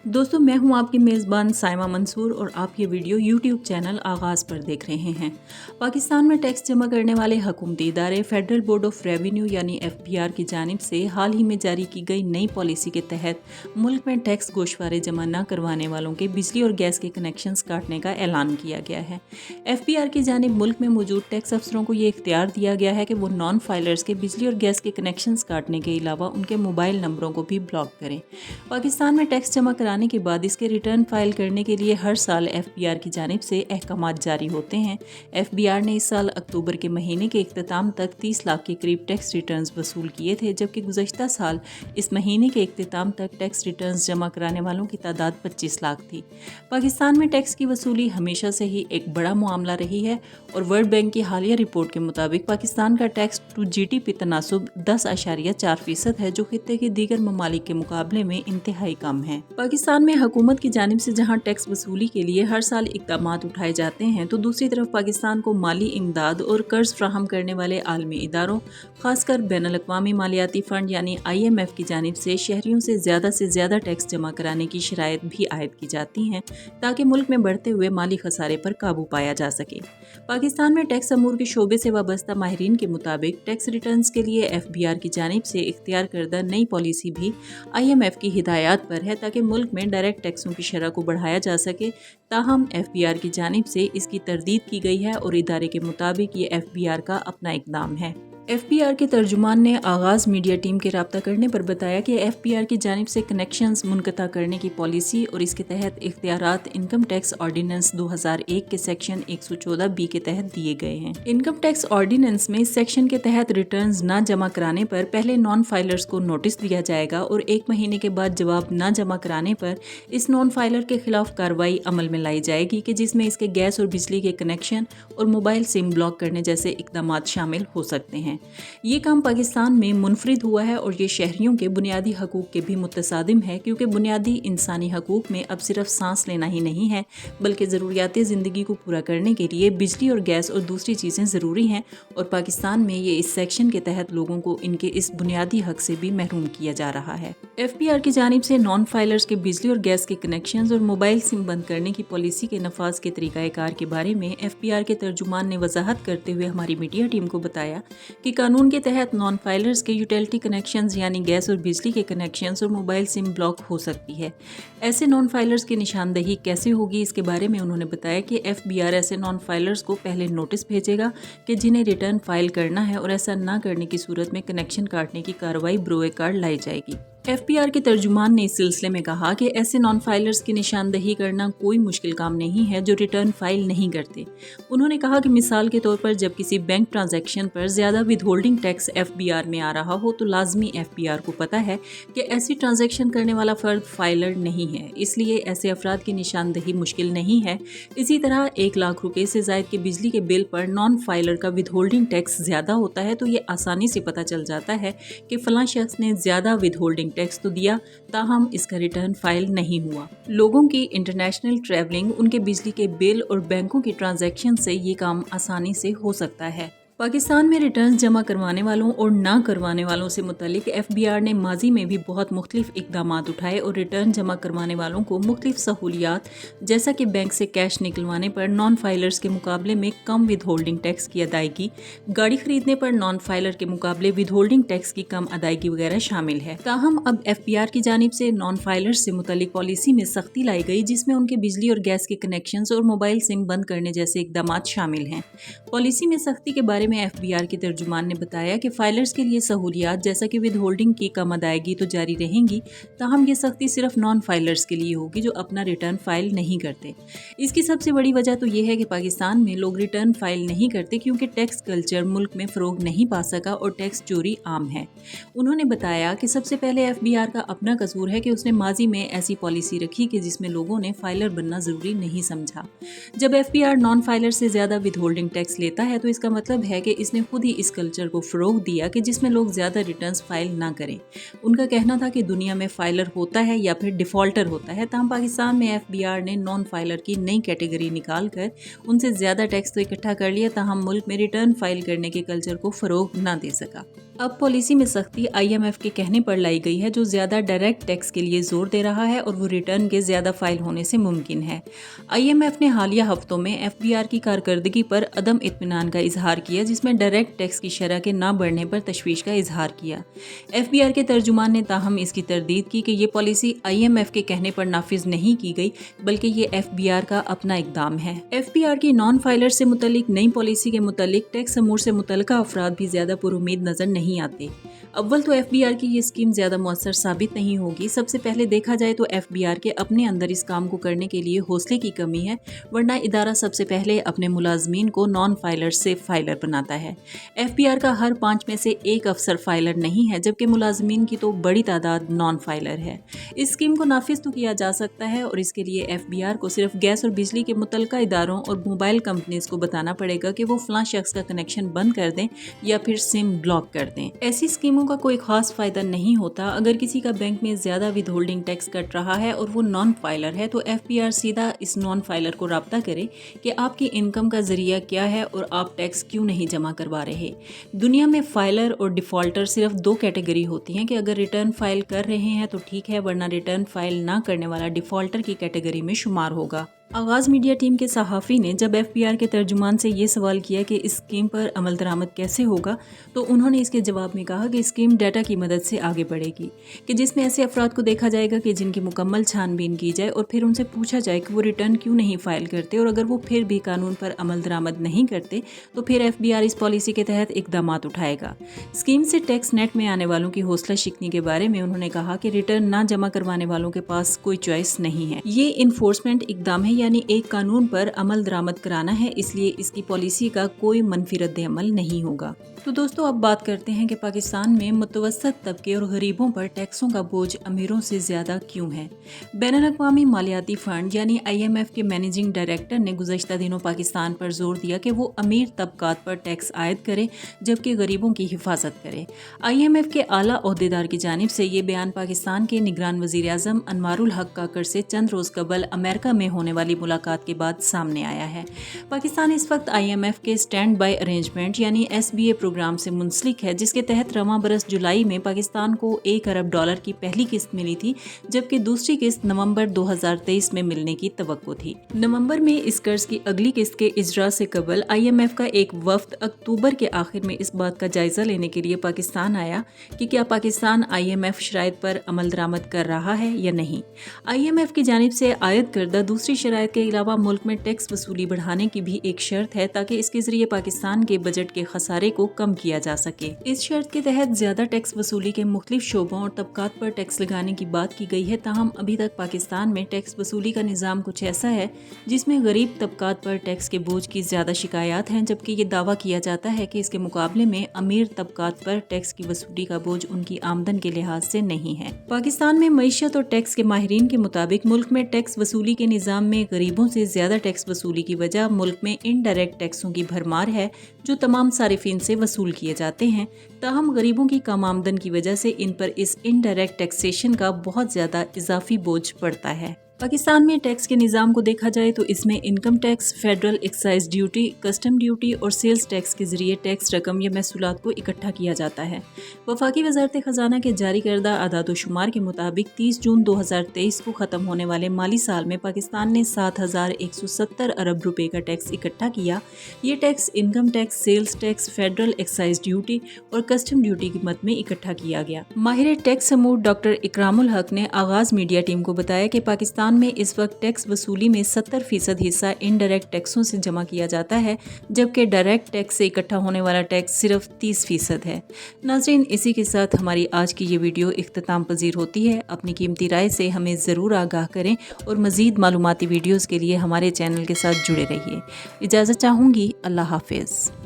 दोस्तों, मैं हूं आपकी मेज़बान साइमा मंसूर और आप ये वीडियो यूट्यूब चैनल आगाज़ पर देख रहे हैं। पाकिस्तान में टैक्स जमा करने वाले हुकूमती इदारे फेडरल बोर्ड ऑफ रेवेन्यू यानी FBR की जानिब से हाल ही में जारी की गई नई पॉलिसी के तहत मुल्क में टैक्स गोशवारे जमा न करवाने वालों के बिजली और गैस के कनेक्शंस काटने का ऐलान किया गया है। FBR की जानिब मुल्क में मौजूद टैक्स अफसरों को ये इख्तियार दिया गया है कि वो नॉन फाइलर्स के बिजली और गैस के कनेक्शंस काटने के अलावा उनके मोबाइल नंबरों को भी ब्लॉक करें। पाकिस्तान में टैक्स जमा कराने के बाद इसके रिटर्न फाइल करने के लिए हर साल FBR की जानिब से अहकामात जारी होते हैं। FBR ने इस साल अक्टूबर के महीने के इख्तिताम तक 30 लाख के करीब टैक्स रिटर्न्स वसूल किए थे, जबकि गुज़श्ता साल इस महीने के इख्तिताम तक टैक्स रिटर्न्स जमा कराने वालों की तादाद 25 लाख थी। पाकिस्तान में टैक्स की वसूली हमेशा से ही एक बड़ा मामला रही है और वर्ल्ड बैंक की हालिया रिपोर्ट के मुताबिक पाकिस्तान का टैक्स टू GDP तनासुब 10.4% है, जो खित्ते के दीगर ममालिक के मुकाबले में इंतहाई कम है। पाकिस्तान में हुकूमत की जानिब से जहां टैक्स वसूली के लिए हर साल इक़दामात उठाए जाते हैं, तो दूसरी तरफ पाकिस्तान को माली इमदाद और कर्ज फ्राहम करने वाले आलमी इदारों, खासकर बैनुल-अक़वामी मालियाती फ़ंड यानी IMF की जानिब से शहरियों से ज़्यादा टैक्स जमा कराने की शराइत भी आयद की जाती हैं, ताकि मुल्क में बढ़ते हुए माली खसारे पर काबू पाया जा सके। पाकिस्तान में टैक्स अमूर के शोबे से वाबस्ता माहिरीन के मुताबिक टैक्स रिटर्न्स के लिए FBR की जानिब से इख्तियार करदा नई पॉलिसी भी IMF की हिदायत पर है, ताकि मुल्क में डायरेक्ट टैक्सों की शरह को बढ़ाया जा सके। ताहम FBR की जानिब से इसकी तरदीद की गई है और इदारे के मुताबिक ये FBR का अपना इक़दाम है। FBR के तर्जुमान ने आगाज़ मीडिया टीम के राब्ता करने पर बताया कि FBR की जानिब से कनेक्शंस मुनक़ता करने की पॉलिसी और इसके तहत इख्तियारात इनकम टैक्स ऑर्डिनेंस 2001 के सेक्शन 114B के तहत दिए गए हैं। इनकम टैक्स ऑर्डिनेंस में इस सेक्शन के तहत रिटर्न्स न जमा कराने पर पहले नॉन फाइलर्स को नोटिस दिया जाएगा और 1 महीने के बाद जवाब न जमा कराने पर इस नॉन फाइलर के खिलाफ कार्रवाई अमल में लाई जाएगी, कि जिसमें इसके गैस और बिजली के कनेक्शन और मोबाइल सिम ब्लॉक करने जैसे इक़दामात शामिल हो सकते हैं। ये काम पाकिस्तान में मुनफरिद हुआ है और ये शहरियों के बुनियादी हकूक़ के भी मुतसादिम है, क्योंकि बुनियादी इंसानी हकूक़ में अब सिर्फ सांस लेना ही नहीं है, बल्कि ज़रूरियात ज़िंदगी को पूरा करने के लिए बिजली और गैस और दूसरी चीज़ें ज़रूरी हैं, और पाकिस्तान में ये इस सेक्शन के तहत लोगों को इनके इस बुनियादी हक से भी महरूम किया जा रहा है। FBR की जानिब से नॉन फाइलर्स के बिजली और गैस के कनेक्शंस और मोबाइल सिम बंद करने की पॉलिसी के नफाज के तरीक़ाकार के बारे में FBR के तर्जुमान ने वजाहत करते हुए हमारी मीडिया टीम को बताया कि कानून के तहत नॉन फाइलर्स के यूटिलिटी कनेक्शंस यानी गैस और बिजली के कनेक्शंस और मोबाइल सिम ब्लॉक हो सकती है। ऐसे नॉन फाइलर्स की निशानदही कैसे होगी, इसके बारे में उन्होंने बताया कि FBR ऐसे नॉन फाइलर्स को पहले नोटिस भेजेगा कि जिन्हें रिटर्न फाइल करना है, और ऐसा न करने की सूरत में कनेक्शन काटने की कार्रवाई बरोए कार लाई जाएगी। FBR के तर्जुमान ने इस सिलसिले में कहा कि ऐसे नॉन फाइलर्स की निशानदही करना कोई मुश्किल काम नहीं है जो रिटर्न फाइल नहीं करते। उन्होंने कहा कि मिसाल के तौर पर जब किसी बैंक ट्रांजैक्शन पर ज़्यादा विदहोल्डिंग टैक्स FBR में आ रहा हो, तो लाजमी FBR को पता है कि ऐसी ट्रांजैक्शन करने वाला फ़र्द फाइलर नहीं है, इसलिए ऐसे अफराद की निशानदही मुश्किल नहीं है। इसी तरह 1 लाख रुपये से ज़ायद के बिजली के बिल पर नॉन फाइलर का विदहोल्डिंग टैक्स ज़्यादा होता है, तो ये आसानी से पता चल जाता है कि फ़लाँ शख्स ने ज़्यादा विदहोल्डिंग टैक्स तो दिया, ताहम इसका रिटर्न फाइल नहीं हुआ। लोगों की इंटरनेशनल ट्रैवलिंग, उनके बिजली के बिल और बैंकों की ट्रांजैक्शन से ये काम आसानी से हो सकता है। पाकिस्तान में रिटर्न जमा करवाने वालों और ना करवाने वालों से मुतल्लिक FBR ने माजी में भी बहुत मुख्तलिफ इक़दामात उठाए और रिटर्न जमा करवाने वालों को मुख्तलिफ सहूलियात, जैसा कि बैंक से कैश निकलवाने पर नॉन फाइलर्स के मुकाबले में कम विदहोल्डिंग टैक्स की अदायगी, गाड़ी खरीदने पर नॉन फाइलर के मुकाबले विदहोल्डिंग टैक्स की कम अदायगी वगैरह शामिल है। ताहम अब FBR की जानिब से नॉन फाइलर्स से मुतल्लिक पॉलिसी में सख्ती लाई गई, जिसमें उनके बिजली और गैस के कनेक्शंस और मोबाइल सिम बंद करने जैसे इक़दामात शामिल हैं। पॉलिसी में सख्ती के बारे में FBR के तर्जुमान ने बताया कि फाइलर्स के लिए सहूलियात जैसा कि विदहोल्डिंग की कम अदायगी तो जारी रहेंगी, ताहम ये सख्ती सिर्फ नॉन फाइलर्स के लिए होगी जो अपना रिटर्न फाइल नहीं करते। इसकी सबसे बड़ी वजह तो ये है कि पाकिस्तान में लोग रिटर्न फाइल नहीं करते, क्योंकि टैक्स कल्चर मुल्क में फ़रोग नहीं पा सका और टैक्स चोरी आम है। उन्होंने बताया कि सबसे पहले FBR का अपना कसूर है कि उसने माजी में ऐसी पॉलिसी रखी कि जिसमें लोगों ने फाइलर बनना ज़रूरी नहीं समझा। जब FBR नॉन फाइलर से ज़्यादा विदहोल्डिंग टैक्स लेता है, तो इसका मतलब है कि इसने खुद ही इस कल्चर को फ़रोग दिया कि जिसमें लोग ज़्यादा रिटर्न्स फाइल ना करें। उनका कहना था कि दुनिया में फाइलर होता है या फिर डिफ़ॉल्टर होता है, ताहम पाकिस्तान में FBR ने नॉन फाइलर की नई कैटेगरी निकाल कर उनसे ज़्यादा टैक्स तो इकट्ठा कर लिया, ताहम मुल्क में रिटर्न फाइल करने के कल्चर को फ़रोग ना दे सका। अब पॉलिसी में सख्ती IMF के कहने पर लाई गई है, जो ज़्यादा डायरेक्ट टैक्स के लिए जोर दे रहा है और वो रिटर्न के ज़्यादा फाइल होने से मुमकिन है। IMF ने हालिया हफ्तों में FBR की कारकर्दगी पर अदम इत्मीनान का इजहार किया, जिसमें डायरेक्ट टैक्स की शरह के ना बढ़ने पर तशवीश का इजहार किया। FBR के तर्जुमान ने ताहम इसकी तरदीद की कि ये पॉलिसी IMF के कहने पर नाफिज नहीं की गई, बल्कि ये FBR का अपना इकदाम है। FBR की नॉन फाइलर से मुतल्लिक नई पॉलिसी के मुतल्लिक टैक्स अमूर से मुतल्लिका अफराद भी ज़्यादा पुरुमीद नजर नहीं आते। अव्वल तो FBR की ये स्कीम ज़्यादा मुअस्सर साबित नहीं होगी। सबसे पहले देखा जाए तो FBR के अपने अंदर इस काम को करने के लिए हौसले की कमी है, वरना इदारा सबसे पहले अपने मुलाजमीन को नॉन फाइलर से फाइलर बनाता है। FBR का हर 5 में से 1 अफसर फाइलर नहीं है, जबकि मुलाजमीन की तो बड़ी तादाद नॉन फाइलर है। इस स्कीम को नाफिज तो किया जा सकता है और इसके लिए FBR को सिर्फ गैस और बिजली के मुतल्लिका इदारों और मोबाइल कंपनीज को बताना पड़ेगा कि वो फलां शख्स का कनेक्शन बंद कर दें या फिर सिम ब्लॉक कर दें। ऐसी स्कीमों का कोई खास फायदा नहीं होता। अगर किसी का बैंक में ज्यादा विद होल्डिंग टैक्स कट रहा है और वो नॉन फाइलर है, तो FBR सीधा इस नॉन फाइलर को राब्ता करे कि आपकी इनकम का जरिया क्या है और आप टैक्स क्यों नहीं जमा करवा रहे। दुनिया में फाइलर और डिफॉल्टर सिर्फ 2 कैटेगरी होती हैं कि अगर रिटर्न फाइल कर रहे हैं तो ठीक है, वरना रिटर्न फाइल ना करने वाला डिफॉल्टर की कैटेगरी में शुमार होगा। आगाज़ मीडिया टीम के सहाफ़ी ने जब FBR के तर्जुमान से ये सवाल किया कि इस स्कीम पर अमल दरामद कैसे होगा, तो उन्होंने इसके जवाब में कहा कि स्कीम डाटा की मदद से आगे बढ़ेगी, कि जिसमें ऐसे अफराद को देखा जाएगा कि जिनकी मुकम्मल छानबीन की जाए और फिर उनसे पूछा जाए कि वो रिटर्न क्यों नहीं फाइल करते, और अगर वो फिर भी कानून पर अमल दरामद नहीं करते तो फिर FBR इस पॉलिसी के तहत इकदाम उठाएगा। स्कीम से टैक्स नेट में आने वालों की हौसला शिकनी के बारे में उन्होंने कहा कि रिटर्न ना जमा करवाने वालों के पास कोई चॉइस नहीं है। ये इन्फोर्समेंट इकदाम है, यानी एक कानून पर अमल दरामद कराना है, इसलिए इसकी पॉलिसी का कोई मनफी रद्द अमल नहीं होगा। तो दोस्तों, अब बात करते हैं कि पाकिस्तान में मुतवस्सत तबके और गरीबों पर टैक्सों का बोझ अमीरों से ज्यादा क्यों है। बैनुल-अक़वामी मालियाती फंड यानी IMF के मैनेजिंग डायरेक्टर ने गुज़श्ता दिनों पाकिस्तान पर जोर दिया कि वो अमीर तबकात पर टैक्स आयद करे, जबकि गरीबों की हिफाजत करे। IMF के आला ओहदेदार की जानिब से ये बयान पाकिस्तान के निगरान वज़ीर आज़म अनवारुल हक काकर से चंद रोज़ कबल अमेरिका में होने वाली मुलाकात के बाद सामने आया है। पाकिस्तान इस वक्त IMF के स्टैंड बाय अरेंजमेंट यानी SBA प्रोग्राम से मुंसलिक है, जिसके तहत रवां बरस जुलाई में पाकिस्तान को $1 अरब की पहली किस्त मिली थी, जबकि दूसरी किस्त नवंबर 2023 में मिलने की तवक्को थी। नवंबर में इस कर्ज की अगली किस्त के इजरा से कबल IMF का एक वफ्द अक्टूबर के आखिर में इस बात का जायजा लेने के लिए पाकिस्तान आया कि क्या पाकिस्तान IMF शराइत पर अमल दरामद कर रहा है या नहीं। IMF की जानिब से आयद करदा दूसरी शराइत के अलावा मुल्क में टैक्स वसूली बढ़ाने की भी एक शर्त है, ताकि इसके जरिए पाकिस्तान के बजट के खसारे को कम किया जा सके। इस शर्त के तहत ज्यादा टैक्स वसूली के मुख्तलिफ शोबों और तबकात पर टैक्स लगाने की बात की गई है। ताहम अभी तक पाकिस्तान में टैक्स वसूली का निज़ाम कुछ ऐसा है जिसमें गरीब तबकात पर टैक्स के बोझ की ज्यादा शिकायत हैं, जबकि ये दावा किया जाता है कि इसके मुकाबले में अमीर तबकात पर टैक्स की वसूली का बोझ उनकी आमदन के लिहाज से नहीं है। पाकिस्तान में मईशत और टैक्स के माहिरीन के मुताबिक मुल्क में टैक्स वसूली के निज़ाम में गरीबों से ज्यादा टैक्स वसूली की वजह मुल्क में इनडायरेक्ट टैक्सों की भरमार है, जो तमाम सारिफिन से वसूल किए जाते हैं। ताहम गरीबों की कम आमदन की वजह से इन पर इस इनडायरेक्ट टैक्सेशन का बहुत ज्यादा इजाफी बोझ पड़ता है। पाकिस्तान में टैक्स के निज़ाम को देखा जाए तो इसमें income tax, federal excise duty, custom duty और सेल्स टैक्स के जरिए टैक्स रकम या महसूलात को इकट्ठा किया जाता है। वफाकी वजारत खजाना के जारी करदा आदाद-ओ-शुमार के मुताबिक 30 जून 2023 को ख़त्म होने वाले माली साल में पाकिस्तान ने 7,170 अरब रुपए का टैक्स इकट्ठा किया। ये tax income tax, sales tax, federal excise duty और कस्टम ड्यूटी की मद में इकट्ठा किया गया। माहिर टैक्स समूह डॉक्टर इकरामुल हक ने आगाज़ मीडिया टीम को बताया कि पाकिस्तान में इस वक्त टैक्स वसूली में 70% हिस्सा इनडायरेक्ट टैक्सों से जमा किया जाता है, जबकि डायरेक्ट टैक्स से इकट्ठा होने वाला टैक्स सिर्फ 30% है। नाज़रीन, इसी के साथ हमारी आज की ये वीडियो इख्तिताम पजीर होती है। अपनी कीमती राय से हमें ज़रूर आगाह करें और मज़ीद मालूमाती वीडियोज़ के लिए हमारे चैनल के साथ जुड़े रहिए। इजाज़त चाहूँगी। अल्लाह हाफिज़।